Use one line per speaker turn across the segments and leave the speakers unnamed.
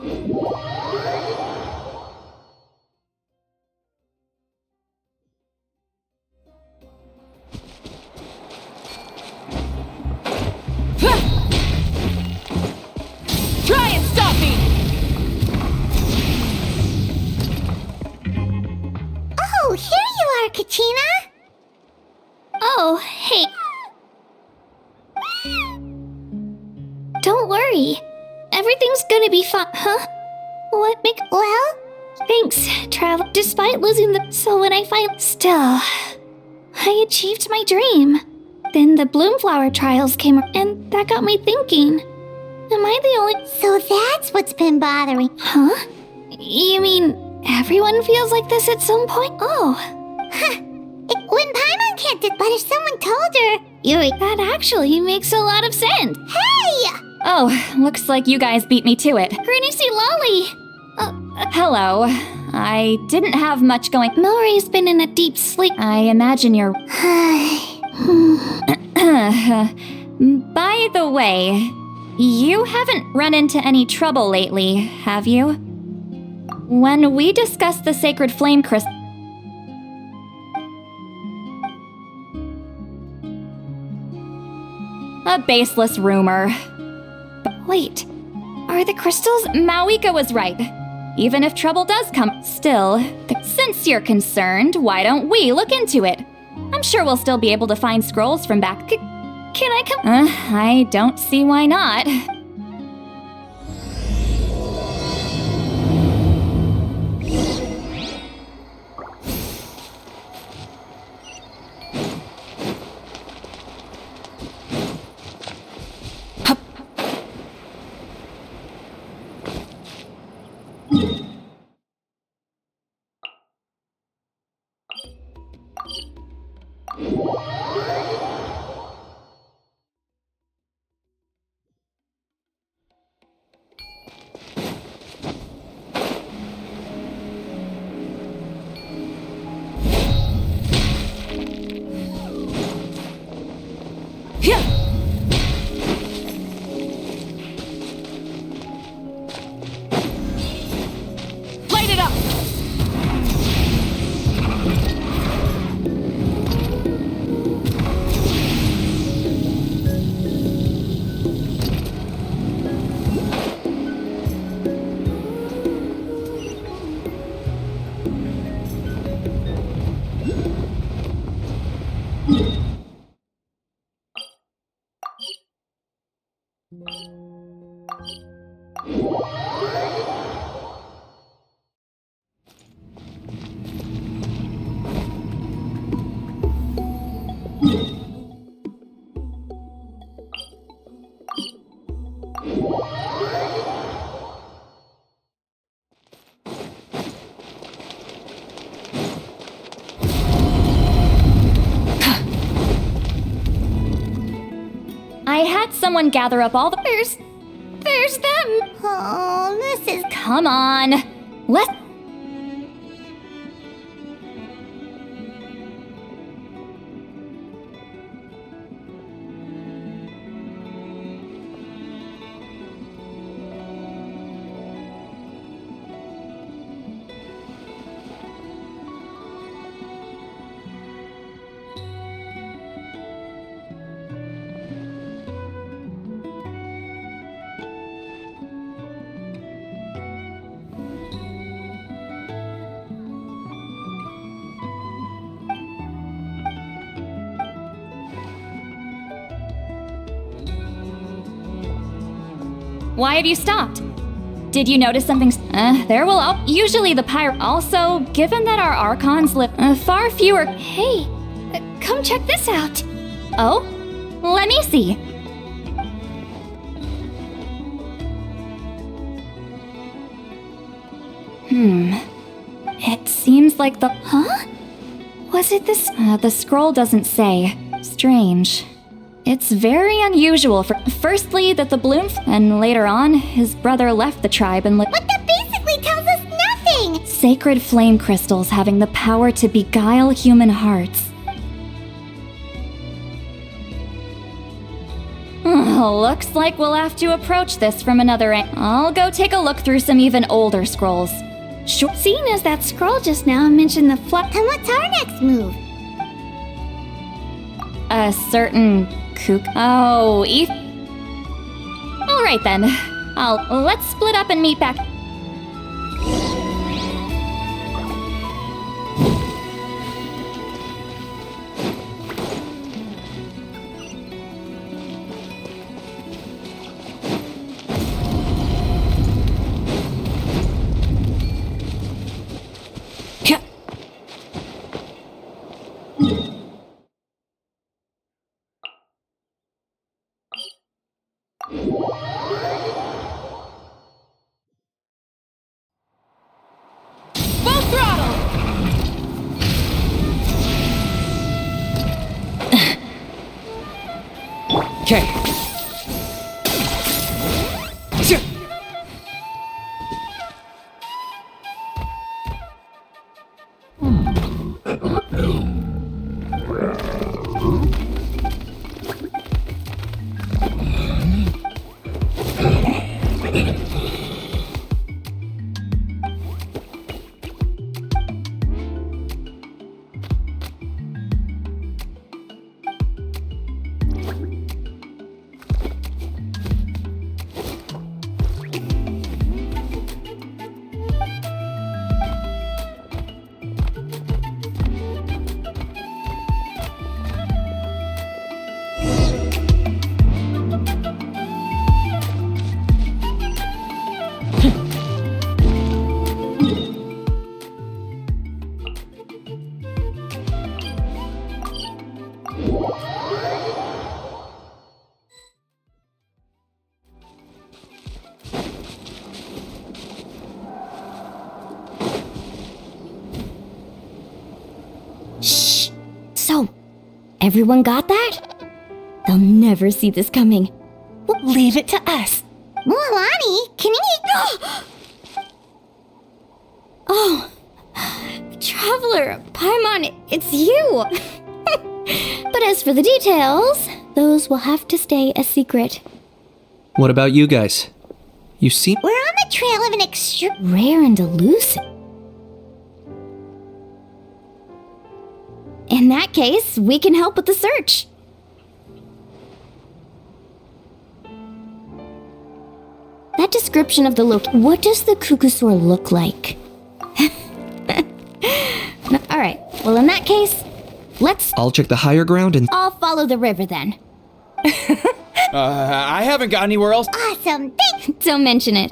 Try and stop me!
Oh, here you are, Katrina!
Oh, hey. Don't worry. Everything's gonna be fine. Huh? What make...
Well?
Thanks, Travel. Despite losing the... So when I Still... I achieved my dream. Then the Bloomflower trials came and that got me thinking. Am I the only...
So that's what's been bothering...
Huh? You mean everyone feels like this at some point? Oh.
Huh. When Paimon can't but if someone told her...
That actually makes a lot of sense.
Hey!
Oh, looks like you guys beat me to it.
Granny C. Lolly!
Hello. I didn't have much going.
Mallory's been in a deep sleep.
I imagine you're... By the way, you haven't run into any trouble lately, have you? When we discussed the sacred flame crystal... A baseless rumor.
But wait, are the crystals...
Mawika was right. Even if trouble does come, still, since you're concerned, why don't we look into it? I'm sure we'll still be able to find scrolls from back...
Can I come...
I don't see why not. Light it up! I had someone gather up all the...
There's them!
Oh, this is...
Come on! Let's... Why have you stopped? Did you notice something? There will usually the pyro. Also, given that our archons live far fewer.
Hey, come check this out.
Oh, let me see. It seems like the...
Huh? Was it this?
The scroll doesn't say. Strange. It's very unusual for... Firstly, that the Bloom... And later on, his brother left the tribe and...
But that basically tells us nothing!
Sacred flame crystals having the power to beguile human hearts. Looks like we'll have to approach this from another angle. I'll go take a look through some even older scrolls.
Sure. Seeing as that scroll just now mentioned the
And what's our next move?
A certain kook. Oh, Alright then. Let's split up and meet back. Full throttle!
Okay.
Shh. So, everyone got that? They'll never see this coming.
We'll leave it to us.
Mualani, can you...
Oh, Traveler, Paimon, it's you! But as for the details, those will have to stay a secret.
What about you guys? You seem...
We're on the trail of an
Rare and elusive. In that case, we can help with the search. That description of the what does the Kukusaur look like? No, alright, well in that case,
I'll check the higher ground and...
I'll follow the river then.
I haven't got anywhere else.
awesome thing.
Don't mention it.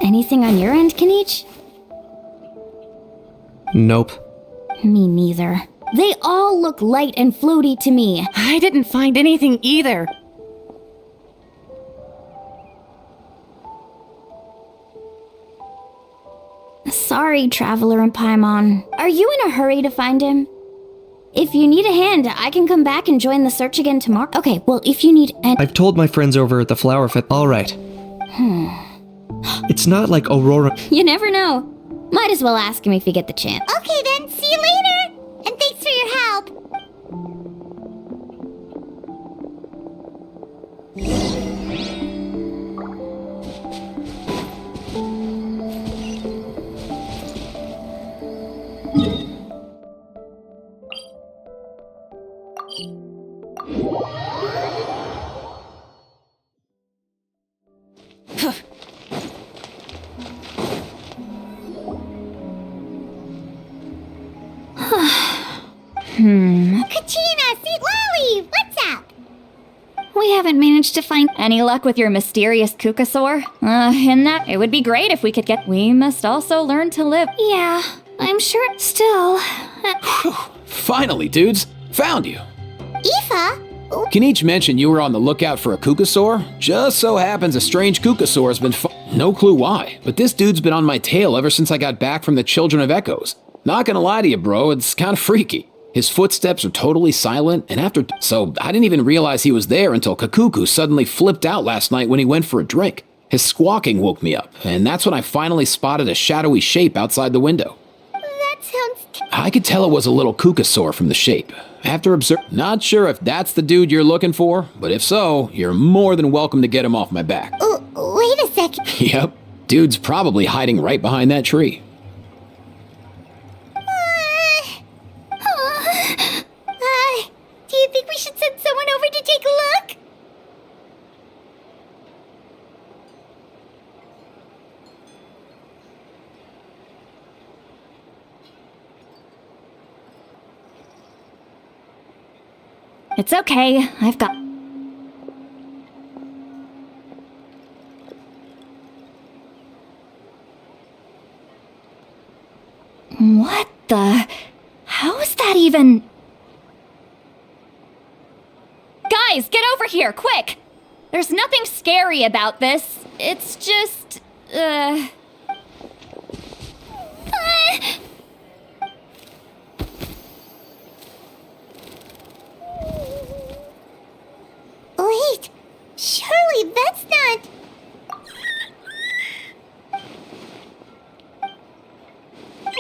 Anything on your end, Kenichi?
Nope.
Me neither. They all look light and floaty to me.
I didn't find anything either.
Sorry, Traveler and Paimon. Are you in a hurry to find him? If you need a hand, I can come back and join the search again tomorrow. Okay, well, if you need an-
I've told my friends over at the Flower Fest. All right. It's not like Aurora...
You never know. Might as well ask him if you get the chance.
Okay then, see you later. And thanks for your help. Kachina, see Lolly, what's up?
We haven't managed to find.
Any luck with your mysterious Kukasaur? In that, it would be great if we could get. We must also learn to live.
Yeah, I'm sure. Still.
Finally, dudes. Found you.
Aoife?
Can each mention you were on the lookout for a Kukasaur? Just so happens a strange Kukasaur has been no clue why, but this dude's been on my tail ever since I got back from the Children of Echoes. Not gonna lie to you, bro, it's kinda freaky. His footsteps are totally silent, and so I didn't even realize he was there until Kakuku suddenly flipped out last night when he went for a drink. His squawking woke me up, and that's when I finally spotted a shadowy shape outside the window.
That sounds...
I could tell it was a little Kukasaur from the shape. After not sure if that's the dude you're looking for, but if so, you're more than welcome to get him off my back.
Wait a second.
Yep, dude's probably hiding right behind that tree.
Do you think we should send someone over to take a look?
It's okay, I've got. What the? How is that even? Guys, get over here, quick! There's nothing scary about this. It's just,
Wait, surely that's not...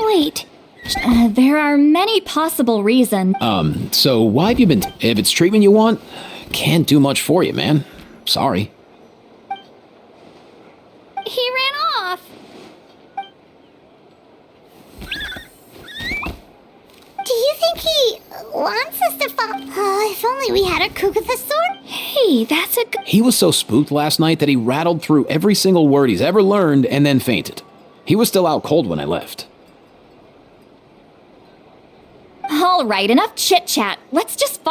Wait.
There are many possible reasons.
So why have you been... If it's treatment you want, can't do much for you, man. Sorry.
He ran off.
Do you think he wants us to fall? If only we had a Kugathasaur.
Hey, that's a good.
He was so spooked last night that he rattled through every single word he's ever learned and then fainted. He was still out cold when I left.
All right, enough chit-chat. Let's just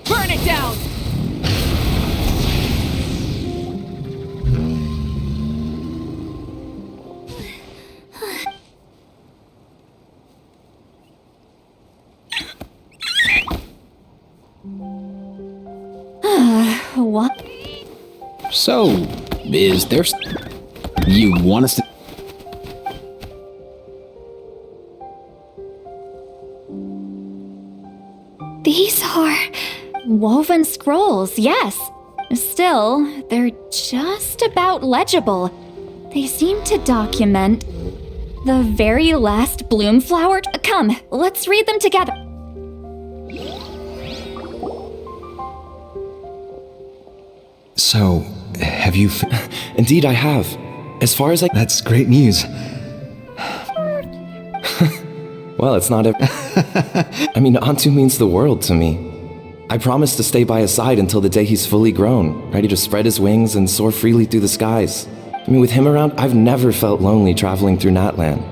Burn it down!
What?
So, is there... You want us to...
These are.
Woven scrolls, yes. Still, they're just about legible. They seem to document the very last bloom flower. Come, let's read them together.
So, have you...
Indeed, I have. As far as I...
That's great news.
Well, it's not a... I mean, Antu means the world to me. I promise to stay by his side until the day he's fully grown, ready to spread his wings and soar freely through the skies. I mean, with him around, I've never felt lonely traveling through Natlan.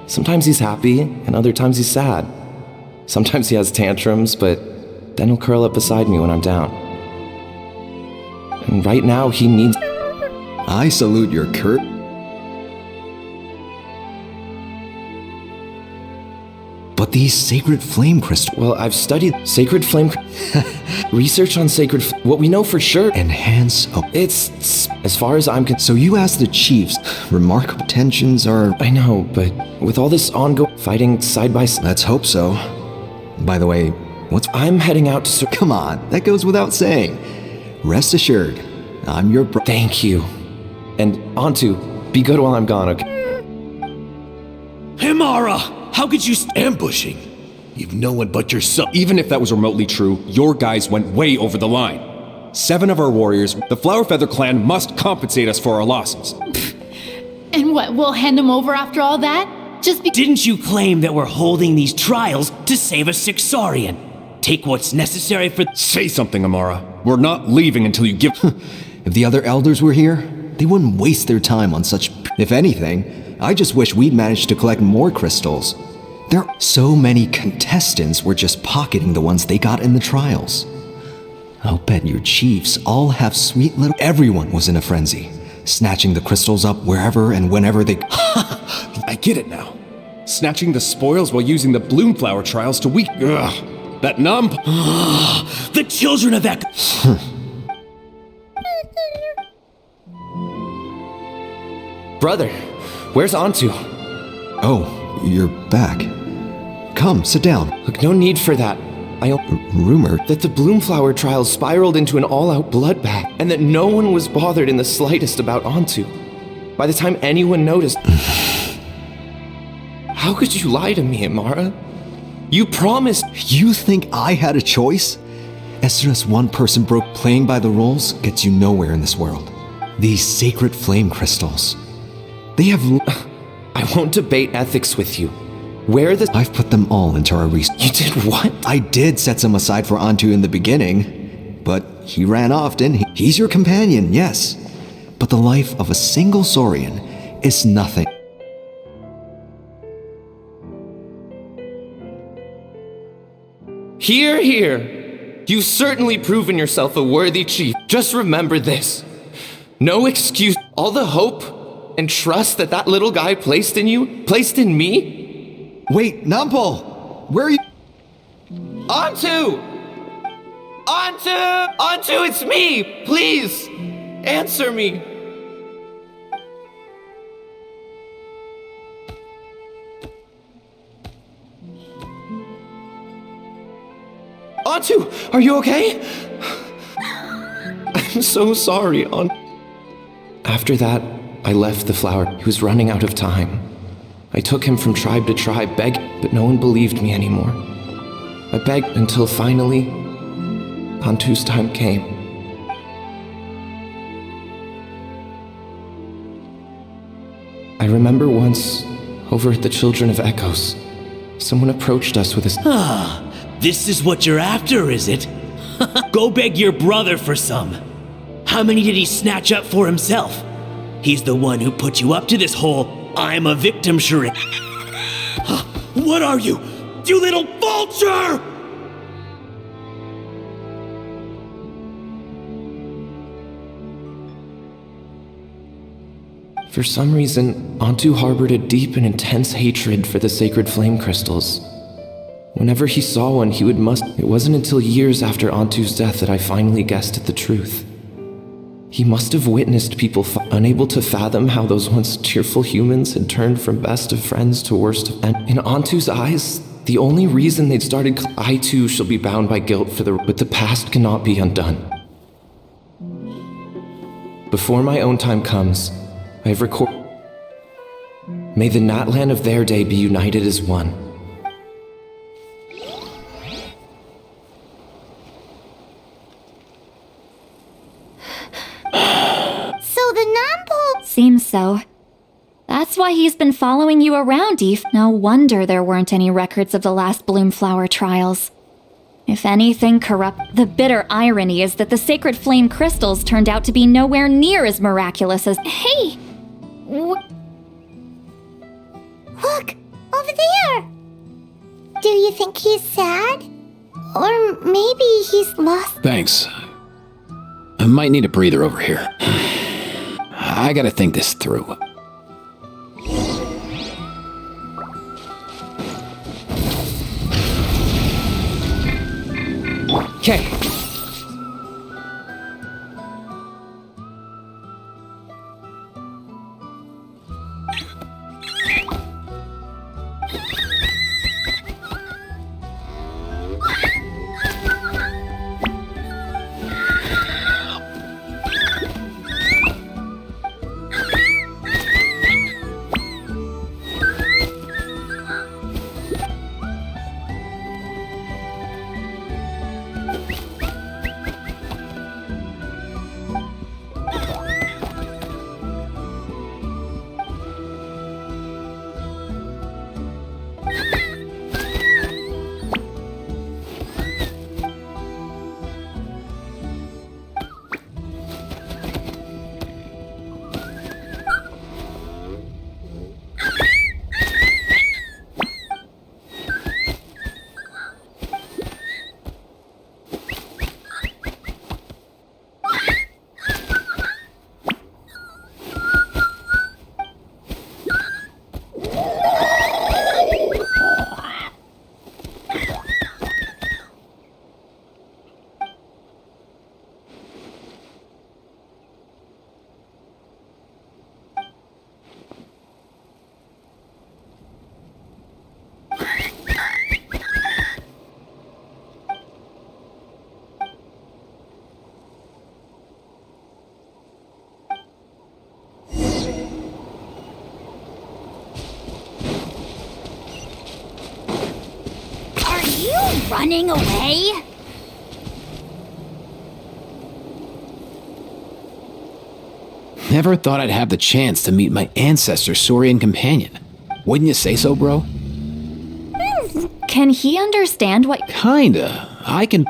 Sometimes he's happy, and other times he's sad. Sometimes he has tantrums, but then he'll curl up beside me when I'm down. And right now, he needs...
I salute your courage. But these sacred flame crystals...
Well, I've studied sacred flame... research on sacred... What we know for sure...
Enhance...
It's... As far as I'm concerned...
So you asked the chiefs. Remarkable tensions are...
I know, but with all this ongoing fighting side by side...
Let's hope so. By the way, what's...
I'm heading out to...
Come on, that goes without saying. Rest assured, I'm your bro...
Thank you. And Antu, be good while I'm gone, okay?
Himara! How could you ambushing? You've no one but yourself. Even if that was remotely true, your guys went way over the line. 7 of our warriors, the Flower Feather clan must compensate us for our losses.
And what, we'll hand him over after all that?
Didn't you claim that we're holding these trials to save a sick Saurian? Take what's necessary for—
Say something, Amara. We're not leaving until you give—
If the other elders were here, they wouldn't waste their time on such— If anything, I just wish we'd managed to collect more crystals. There are so many contestants were just pocketing the ones they got in the trials. I'll bet your chiefs all have sweet little— Everyone was in a frenzy, snatching the crystals up wherever and whenever they—
I get it now. Snatching the spoils while using the Bloomflower trials to weak— Ugh. That numb—
The children of Echo—
Brother, where's Antu?
Oh, you're back. Come, sit down.
Look, no need for that.
Rumor
That the Bloomflower trials spiraled into an all-out bloodbath, and that no one was bothered in the slightest about Antu. By the time anyone noticed... How could you lie to me, Amara? You promised...
You think I had a choice? As soon as one person broke, playing by the rules gets you nowhere in this world. These sacred flame crystals. They have...
I won't debate ethics with you. Where the...
I've put them all into our research.
You did what?
I did set some aside for Antu in the beginning, but he ran off, didn't he? He's your companion, yes. But the life of a single Saurian is nothing.
Hear, hear. You've certainly proven yourself a worthy chief. Just remember this. No excuse. All the hope and trust that little guy placed in you, placed in me?
Wait, Nampal! Where are you?
Antu! Antu! Antu, it's me! Please! Answer me! Antu, are you okay? I'm so sorry, After that, I left the flower. He was running out of time. I took him from tribe to tribe, begged, but no one believed me anymore. I begged until finally, Antu's time came. I remember once, over at the Children of Echoes, someone approached us with a...
This is what you're after, is it? Go beg your brother for some. How many did he snatch up for himself? He's the one who put you up to this whole I'm a victim charade. What are you, you little vulture?
For some reason, Antu harbored a deep and intense hatred for the sacred flame crystals. Whenever he saw one, he would must... It wasn't until years after Antu's death that I finally guessed at the truth. He must have witnessed people unable to fathom how those once cheerful humans had turned from best of friends to worst of... And in Antu's eyes, the only reason they'd started... I too shall be bound by guilt for the... But the past cannot be undone. Before my own time comes, I have recorded... May the Natlan of their day be united as one.
So the non-pole...
Seems so. That's why he's been following you around, Eve. No wonder there weren't any records of the last Bloomflower trials. If anything corrupt... The bitter irony is that the sacred flame crystals turned out to be nowhere near as miraculous as...
Hey!
Look! Over there! Do you think he's sad? Or maybe he's lost...
Thanks. I might need a breather over here. I gotta think this through.
Okay.
running away?
Never thought I'd have the chance to meet my ancestor Saurian companion. Wouldn't you say so, bro?
Can he understand what...
Kinda.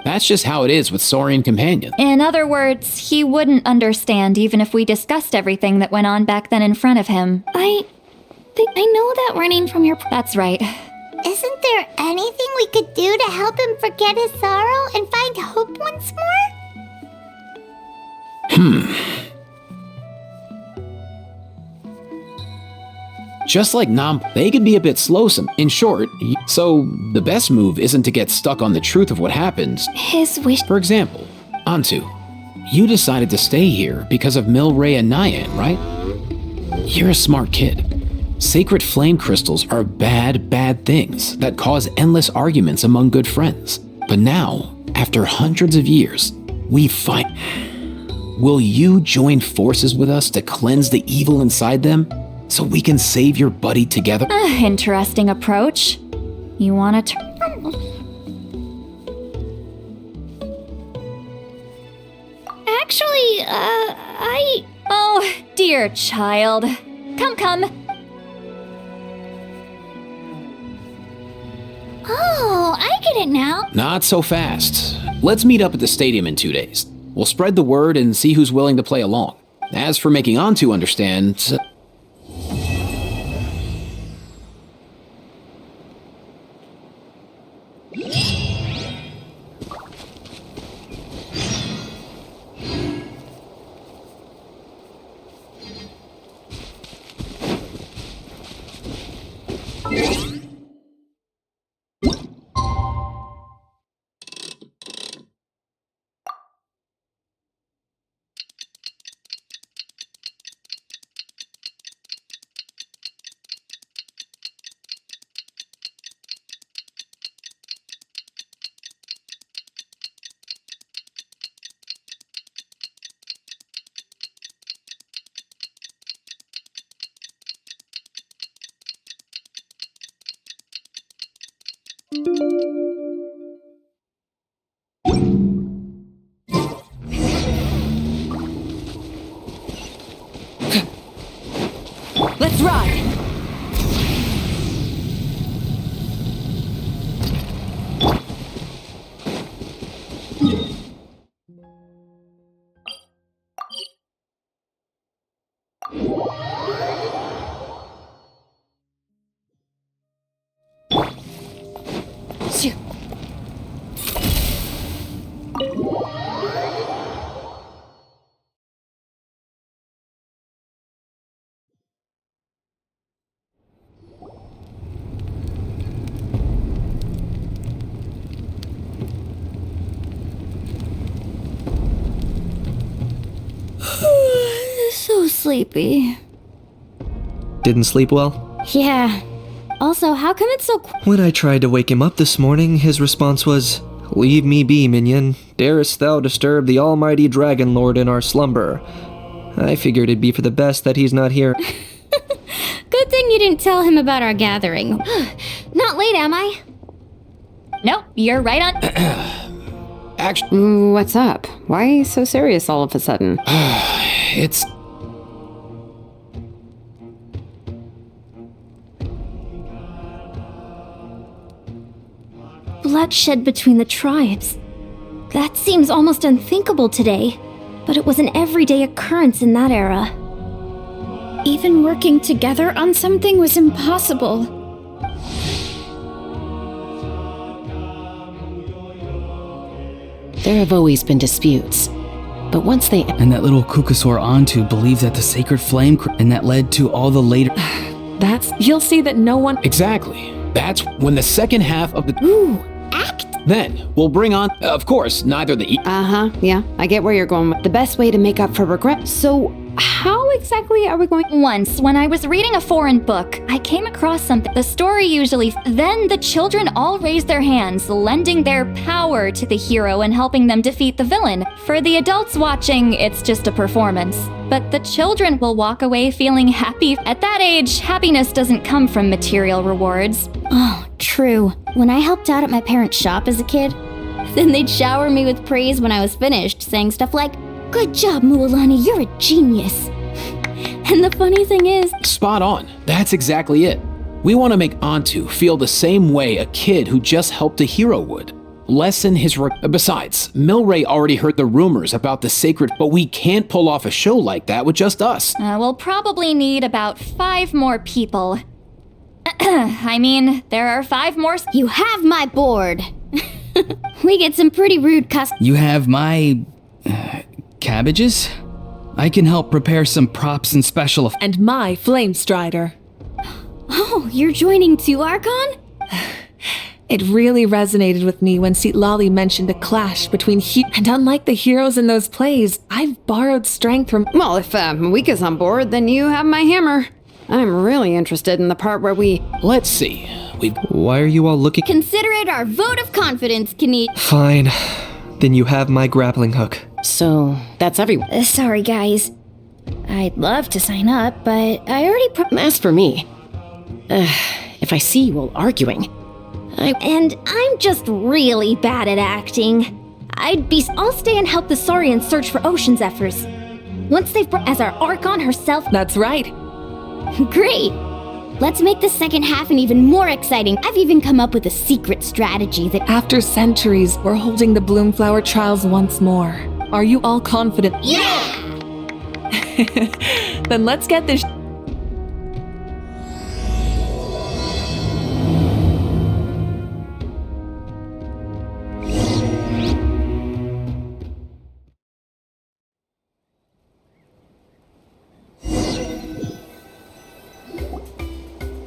That's just how it is with Saurian companions.
In other words, he wouldn't understand even if we discussed everything that went on back then in front of him.
I know that running from your...
That's right.
Isn't there anything we could do to help him forget his sorrow and find hope once more?
Just like they can be a bit slowsome. In short, so the best move isn't to get stuck on the truth of what happened.
His wish...
For example, Antu, you decided to stay here because of Milray and Nyan, right? You're a smart kid. Sacred flame crystals are bad things that cause endless arguments among good friends. But now, after hundreds of years, we fight. Will you join forces with us to cleanse the evil inside them so we can save your buddy together?
Interesting approach. You want to...
Actually,
Oh, dear child. Come.
Oh, I get it now.
Not so fast. Let's meet up at the stadium in 2 days. We'll spread the word and see who's willing to play along. As for making Antu understand...
Let's ride!
So sleepy.
Didn't sleep well?
Yeah. Also, how come it's so
When I tried to wake him up this morning, his response was, "Leave me be, minion. Darest thou disturb the almighty Dragon Lord in our slumber?" I figured it'd be for the best that he's not here.
Good thing you didn't tell him about our gathering. Not late, am I?
Nope, you're right on...
Actually...
What's up? Why are you so serious all of a sudden?
It's...
Bloodshed between the tribes. That seems almost unthinkable today, but it was an everyday occurrence in that era.
Even working together on something was impossible.
There have always been disputes, but once they...
And that little Kukasaur Antu believed that the sacred flame and that led to all the later...
You'll see that no one...
Exactly. That's when the second half of the...
Ooh, act!
Then, we'll bring on, of course, neither the...
Yeah, I get where you're going. The best way to make up for regret. So, how exactly are we going...
Once, when I was reading a foreign book, I came across something. The story usually... Then the children all raise their hands, lending their power to the hero and helping them defeat the villain. For the adults watching, it's just a performance. But the children will walk away feeling happy. At that age, happiness doesn't come from material rewards.
Oh, True. When I helped out at my parents' shop as a kid, then they'd shower me with praise when I was finished, saying stuff like, "Good job, Mualani, you're a genius." And the funny thing is...
Spot on. That's exactly it. We want to make Antu feel the same way a kid who just helped a hero would. Lessen his Besides, Milray already heard the rumors about the sacred, but we can't pull off a show like that with just us.
We'll probably need about 5 more people. I mean, there are 5 more...
You have my board. We get some pretty rude
You have my... cabbages? I can help prepare some props and special
And my flame strider.
Oh, you're joining too, Archon?
It really resonated with me when Sitlali mentioned a clash between and unlike the heroes in those plays, I've borrowed strength from...
Well, if Mika's on board, then you have my hammer. I'm really interested in the part where we...
Let's see.
Why are you all looking...
Consider it our vote of confidence, Kenny.
Fine. Then you have my grappling hook.
So, that's everyone.
Sorry, guys. I'd love to sign up, but I already
As for me, if I see you all arguing,
And I'm just really bad at acting. I'll stay and help the Saurians search for Ocean Zephyrs. Once they've brought as our Archon herself...
That's right.
Great! Let's make the second half and even more exciting. I've even come up with a secret strategy that...
After centuries, we're holding the Bloomflower trials once more. Are you all confident?
Yeah!
Then let's get this...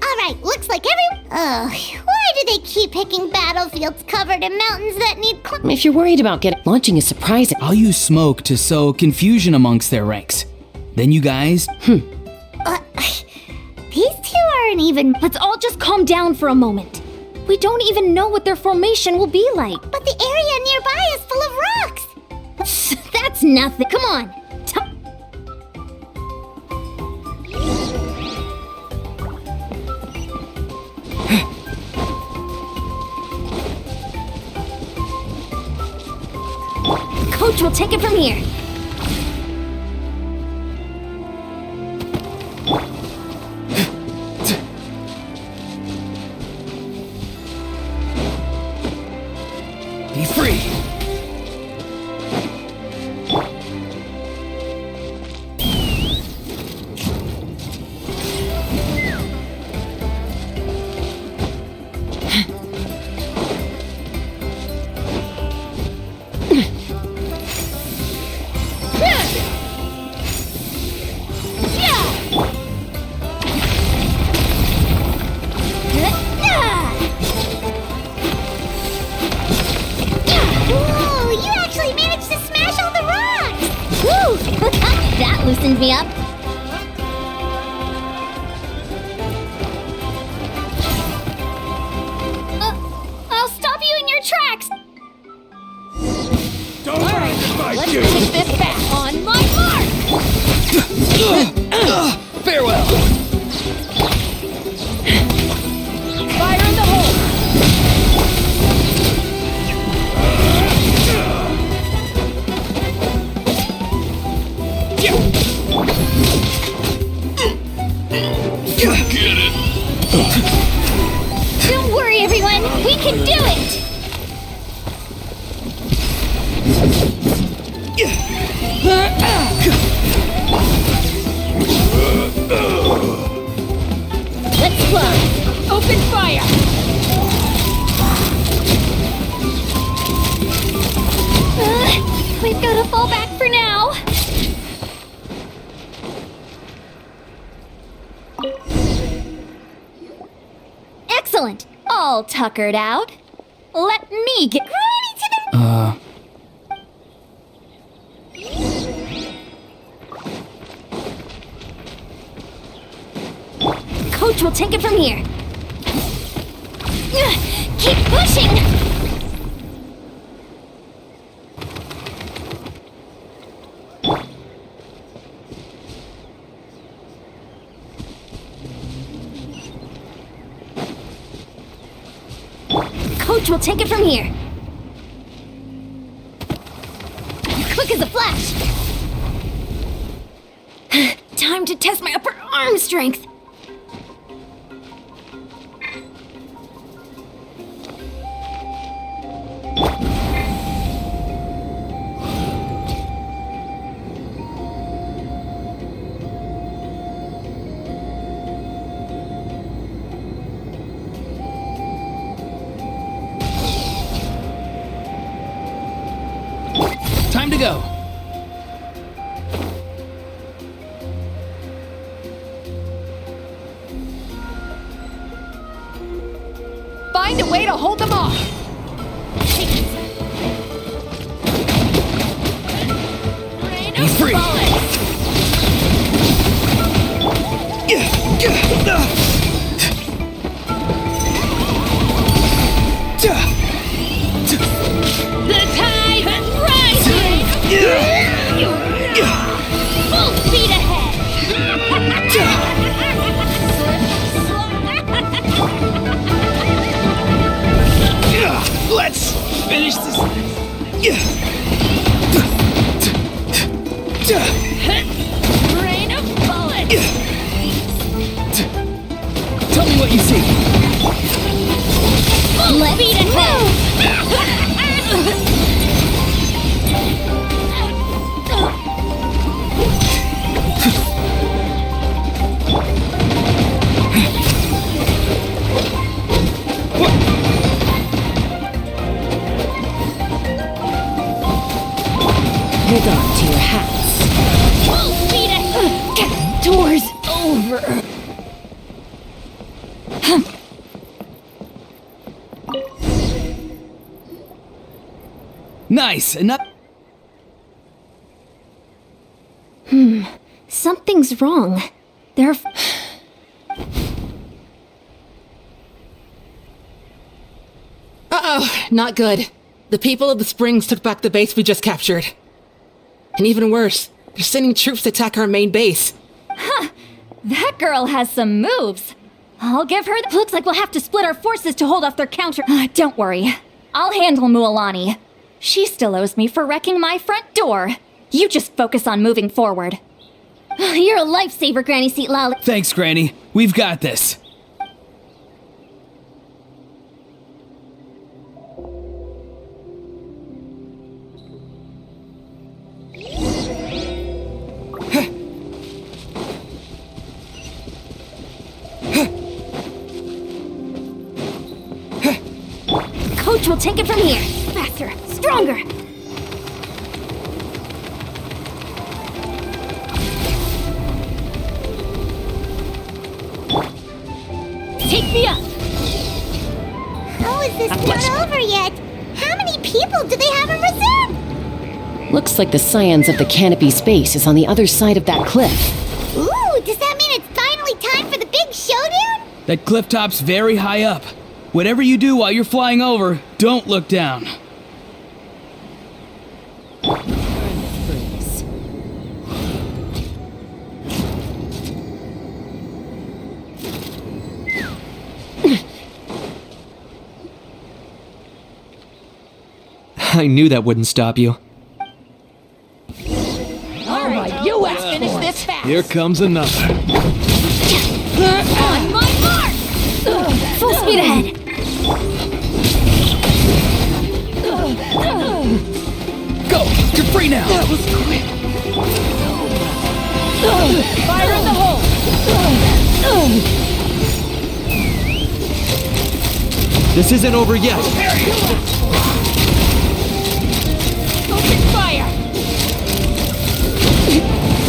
Alright, looks like why do they keep picking battlefields covered in mountains that need
if you're worried about launching a surprise...
I'll use smoke to sow confusion amongst their ranks. Then you guys...
These two aren't even...
Let's all just calm down for a moment. We don't even know what their formation will be like.
But the area nearby is full of rocks!
That's nothing. Come on. Coach will take it from here.
Be free.
That loosened me up. I'll stop you in your tracks.
Don't
Let's take this back on my mark.
Farewell.
Fire in the hole.
Get it!
Don't worry, everyone. We can do it. Let's fly. Open fire. We've got to fall back for now. Excellent. All tuckered out. Let me get ready to... Coach will take it from here. Keep pushing! Coach will take it from here. Quick as a flash. Time to test my upper arm strength.
Time to go.
Find a way to hold them off.
He's free.
The tide rises! Full speed ahead!
Let's finish this.
Rain of bullets!
Tell me what you see.
Full speed ahead!
Hold on to your hats.
Full speed ahead!
Door's over.
Nice. Enough.
Something's wrong. They're...
Uh-oh, not good. The people of the Springs took back the base we just captured. And even worse, they're sending troops to attack our main base.
That girl has some moves. I'll give her the... Looks like we'll have to split our forces to hold off their counter. Don't worry. I'll handle Mualani. She still owes me for wrecking my front door. You just focus on moving forward.
You're a lifesaver, Granny Seat Lolly.
Thanks, Granny. We've got this.
Coach will take it from here. Faster, stronger.
Take me up!
How is this not over yet? How many people do they have in reserve?
Looks like the scions of the canopy space is on the other side of that cliff.
Ooh, does that mean it's finally time for the big showdown?
That cliff top's very high up. Whatever you do while you're flying over, don't look down.
I knew that wouldn't stop you.
All right, you let's finish this fast.
Here comes another.
On my mark!
Full speed ahead.
Go! You're free now!
That was quick. Fire in the hole.
This isn't over yet.
Open fire.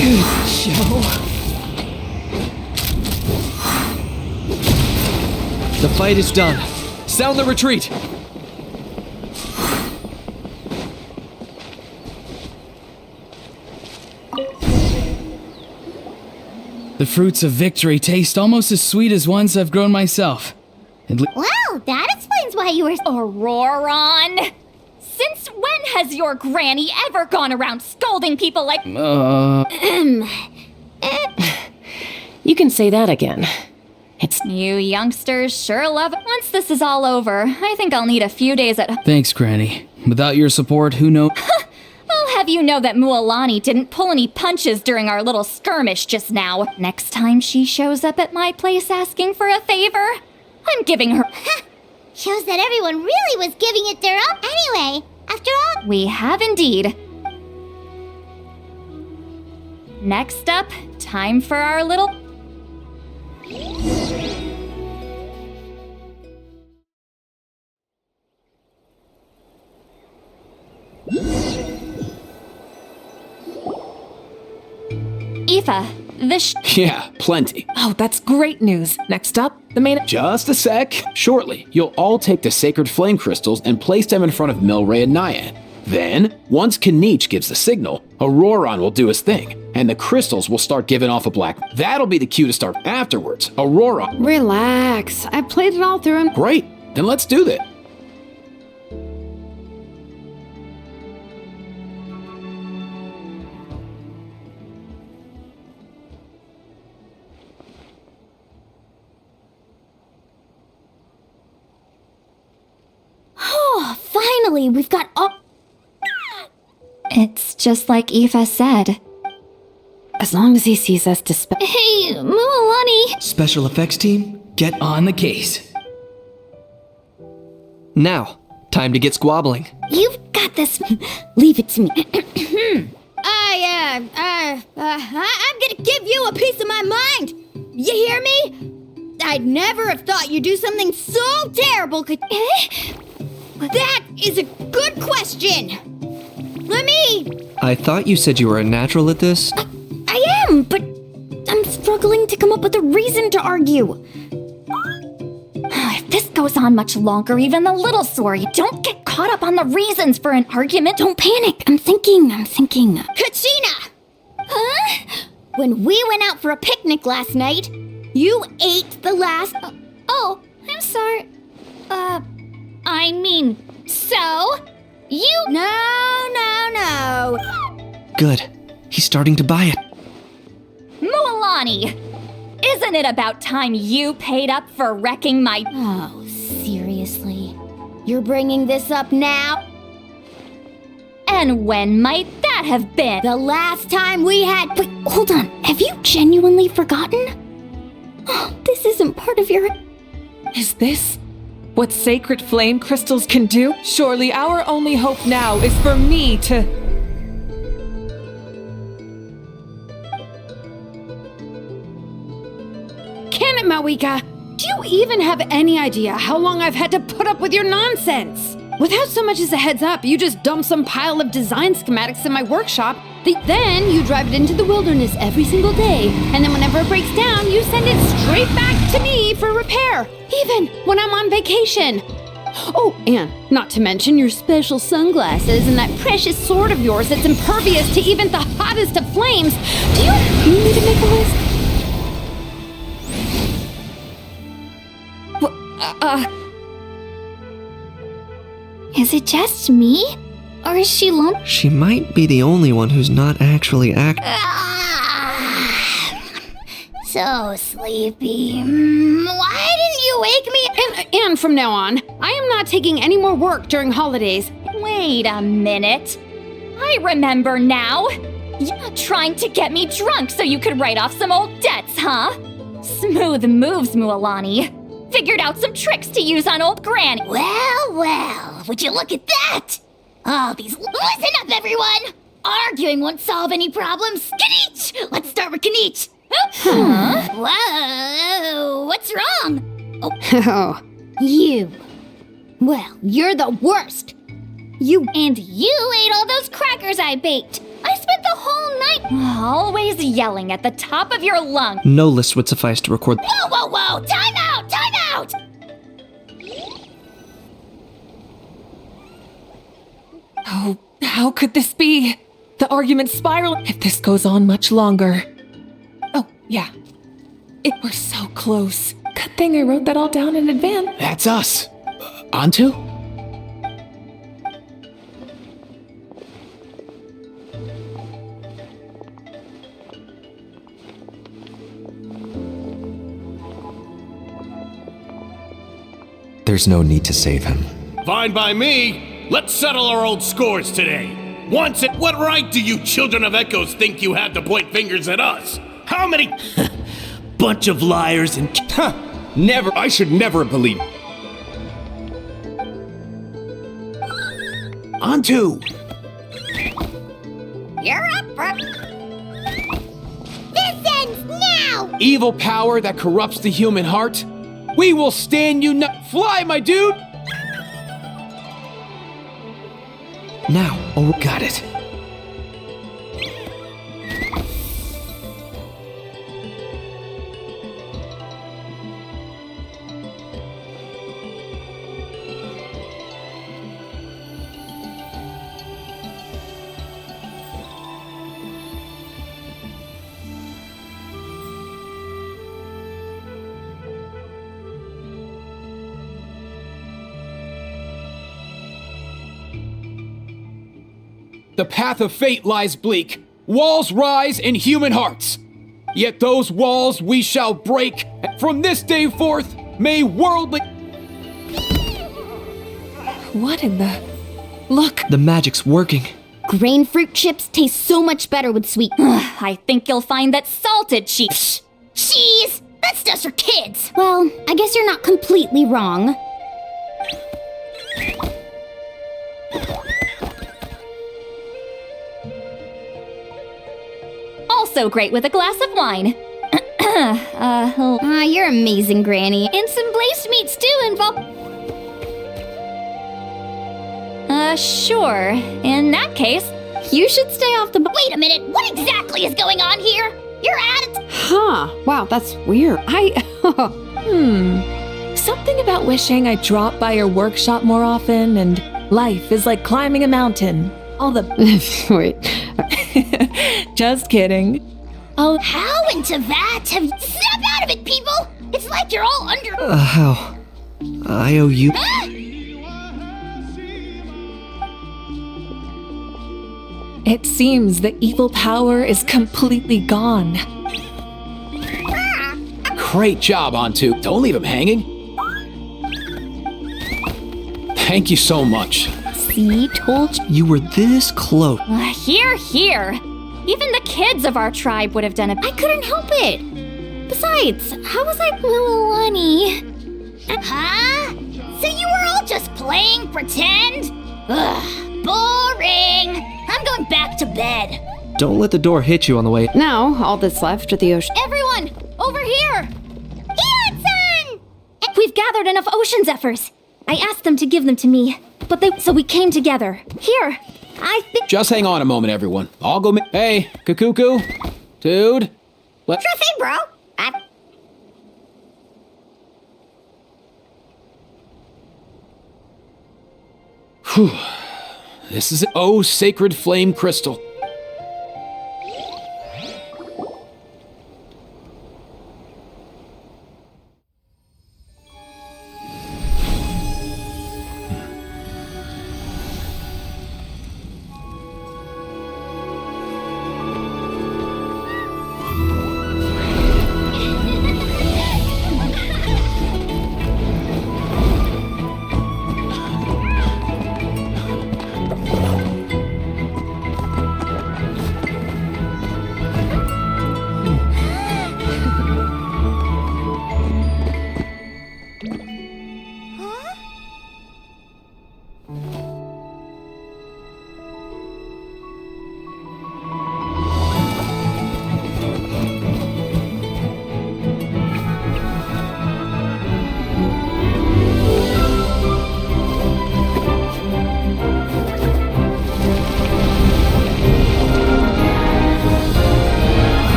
Good show. The fight is done. Sound the retreat.
The fruits of victory taste almost as sweet as ones I've grown myself.
Wow, that explains why you were...
Auroron! Since when has your granny ever gone around scolding people like...
You can say that again.
You youngsters sure love it. Once this is all over, I think I'll need a few days at home.
Thanks, Granny. Without your support, who knows?
I'll have you know that Mualani didn't pull any punches during our little skirmish just now. Next time she shows up at my place asking for a favor, I'm giving her...
Shows that everyone really was giving it their all anyway. After all...
We have indeed. Next up, time for our little... Aoife,
Yeah, plenty.
Oh, that's great news. Next up, the main...
Just a sec. Shortly, you'll all take the sacred flame crystals and place them in front of Milray and Nyan. Then, once Kanich gives the signal, Auroron will do his thing, and the crystals will start giving off a black... That'll be the cue to start afterwards. Auroron...
Relax. I played it all through and...
Great. Then let's do that.
Oh, finally, we've got all...
It's just like Aoife said.
As long as he sees us
Hey, Mualani!
Special effects team, get
On the case.
now. Time to get squabbling.
You've got this. Leave it to me.
I'm gonna give you a piece of my mind! You hear me? I'd never have thought you'd do something so terrible could... That is a good question! Let me...
I thought you said you were a natural at this.
I am, but I'm struggling to come up with a reason to argue.
If this goes on much longer, even the little story, don't get caught up on the reasons for an argument.
Don't panic. I'm thinking.
Kachina! Huh? When we went out for a picnic last night, you ate the last...
Oh, I'm sorry. I mean, so? You...
No.
Good. He's starting to buy it.
Mualani! Isn't it about time you paid up for wrecking my...
Oh, seriously? You're bringing this up now?
And when might that have been?
The last time we had...
Wait, hold on. Have you genuinely forgotten? This isn't part of your...
Is this what sacred flame crystals can do? Surely our only hope now is for me to...
Can it, Mawika? Do you even have any idea how long I've had to put up with your nonsense? Without so much as a heads up, you just dump some pile of design schematics in my workshop. Then you drive it into the wilderness every single day. And then whenever it breaks down, you send it straight back to me for repair. Even when I'm on vacation. Oh, and not to mention your special sunglasses and that precious sword of yours that's impervious to even the hottest of flames. Do you need me to make a list?
Is it just me? Or is she lonely?
She might be the only one who's not actually
So sleepy. Why didn't you wake me?
And from now on, I am not taking any more work during holidays.
Wait a minute. I remember now. You're not trying to get me drunk so you could write off some old debts, huh? Smooth moves, Mualani. Figured out some tricks to use on old Granny.
Well, would you look at that? All these... Listen up, everyone! Arguing won't solve any problems. Kanich! Let's start with Kanich. Huh? Whoa, what's wrong?
Oh.
You. Well, you're the worst.
And you ate all those crackers I baked. I spent the whole night...
Always yelling at the top of your lungs.
No list would suffice to record.
Whoa! Time out!
Oh, how could this be? The argument spiral if this goes on much longer. Oh, yeah. We're so close. Good thing I wrote that all down in advance.
That's us. Antu?
There's no need to save him.
Fine by me. Let's settle our old scores today. Once it, what right do you children of Echoes think you have to point fingers at us? How many?
Bunch of liars and...
Never. I should never have believed.
On to.
You're up, bro. This ends now!
Evil power that corrupts the human heart. We will stand you Fly, my dude!
Now, oh, got it.
The path of fate lies bleak. Walls rise in human hearts. Yet those walls we shall break. From this day forth, may worldly...
What in the... Look!
The magic's working.
Grain fruit chips taste so much better with sweet.
I think you'll find that salted cheese.
Cheese! That's just for kids!
Well, I guess you're not completely wrong.
Also great with a glass of wine.
You're amazing, Granny.
And some glazed meats too involved.
Sure. In that case,
you should stay off the...
Wait a minute, what exactly is going on here? You're at it...
Huh. Wow, that's weird.
Something about wishing I dropped by your workshop more often, and life is like climbing a mountain. All the...
Wait.
Just kidding.
Oh, how into that? Snap out of it, people! It's like you're all under...
How? I owe you...
It seems the evil power is completely gone.
Great job, Ontu. Don't leave him hanging. Thank you so much.
See, told you.
You were this close.
Here. Even the kids of our tribe would have done it.
I couldn't help it. Besides, how was I Mualani?
Huh? So you were all just playing pretend? Ugh, boring. I'm going back to bed.
Don't let the door hit you on the way.
Now, all that's left are the ocean.
Everyone, over here!
Hiyot-san!
We've gathered enough ocean zephyrs. I asked them to give them to me, so we came together. Here, I think...
Just hang on a moment, everyone. I'll go Hey, Kakuku. Dude.
Sure thing, bro.
Whew. This is it. Oh, sacred flame crystal.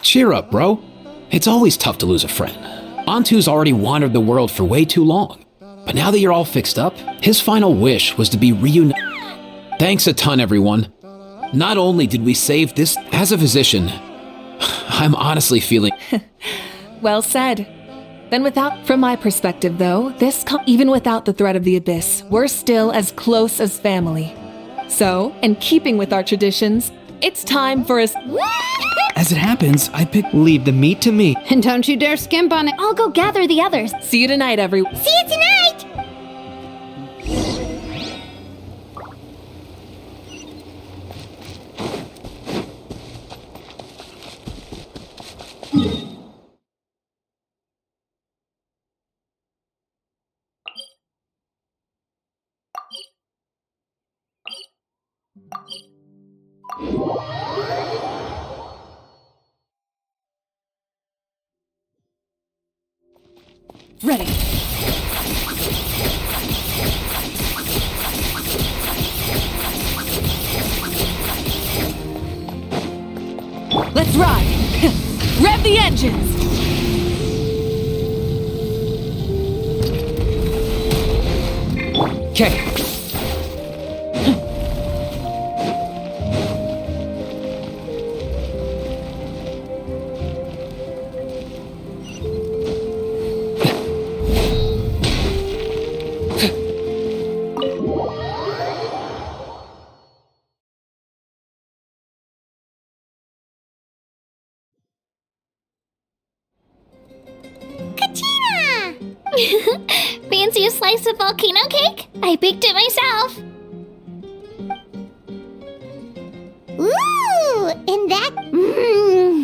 Cheer up, bro. It's always tough to lose a friend. Antu's already wandered the world for way too long. But now that you're all fixed up, his final wish was to be reunited. Thanks a ton, everyone. Not only did we save this, as a physician, I'm honestly feeling...
Well said. Then from my perspective though, even without the threat of the abyss, we're still as close as family. So, in keeping with our traditions, it's time for us.
As it happens, I pick.
Leave the meat to me.
And don't you dare skimp on it.
I'll go gather the others.
See you tonight, everyone.
See you tonight!
Ready. Let's ride! Rev the engines!
Okay.
Fancy a slice of volcano cake? I baked it myself.
Ooh, and that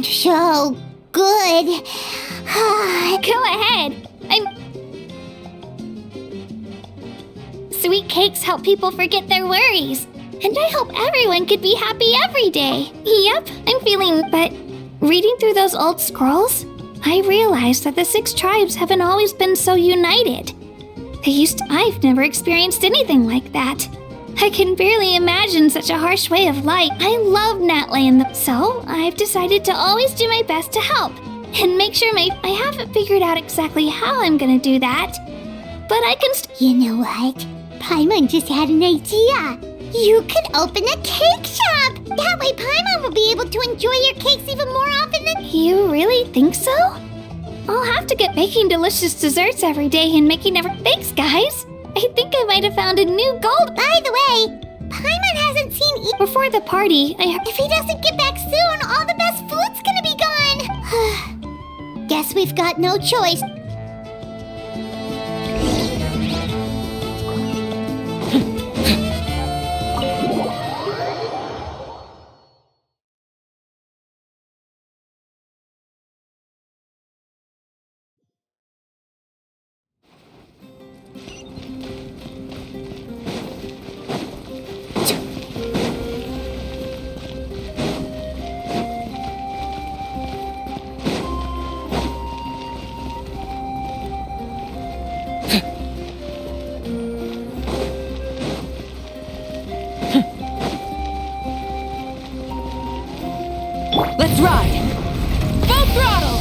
so good.
Go ahead. Sweet cakes help people forget their worries. And I hope everyone could be happy every day. Yep, I'm feeling... But reading through those old scrolls, I realized that the 6 tribes haven't always been so united. I've never experienced anything like that. I can barely imagine such a harsh way of life. I love Natlan, so I've decided to always do my best to help. And make sure I haven't figured out exactly how I'm gonna do that. But I can
You know what? Paimon just had an idea. You could open a cake shop! That way Paimon will be able to enjoy your cakes even more often than...
You really think so? I'll have to get baking delicious desserts every day and making Thanks, guys! I think I might have found a new goal.
By the way, Paimon hasn't seen...
Before the party,
If he doesn't get back soon, all the best food's gonna be gone! Guess we've got no choice.
Let's ride! Full throttle!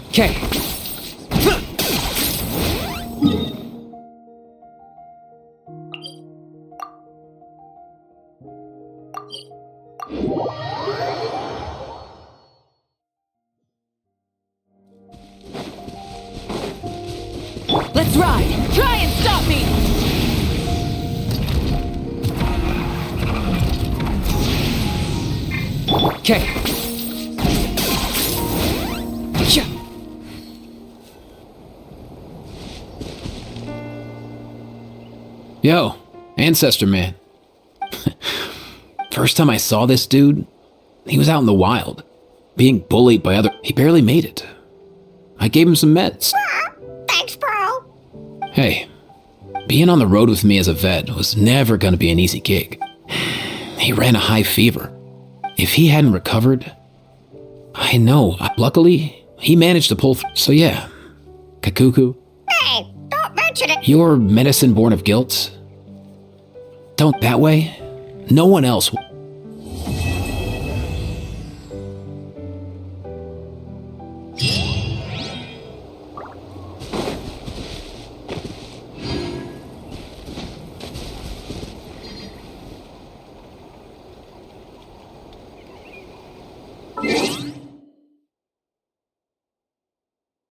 Okay.
Let's ride! Try and stop me!
Okay. Yeah. Yo, Ancestor Man. First time I saw this dude, he was out in the wild, being bullied by other. He barely made it. I gave him some meds.
Thanks, bro.
Hey, being on the road with me as a vet was never gonna be an easy gig. He ran a high fever. If he hadn't recovered, I know. Luckily, he managed to pull through. So yeah, Kakuku.
Hey, don't mention it.
Your medicine born of guilt? Don't that way? No one else will.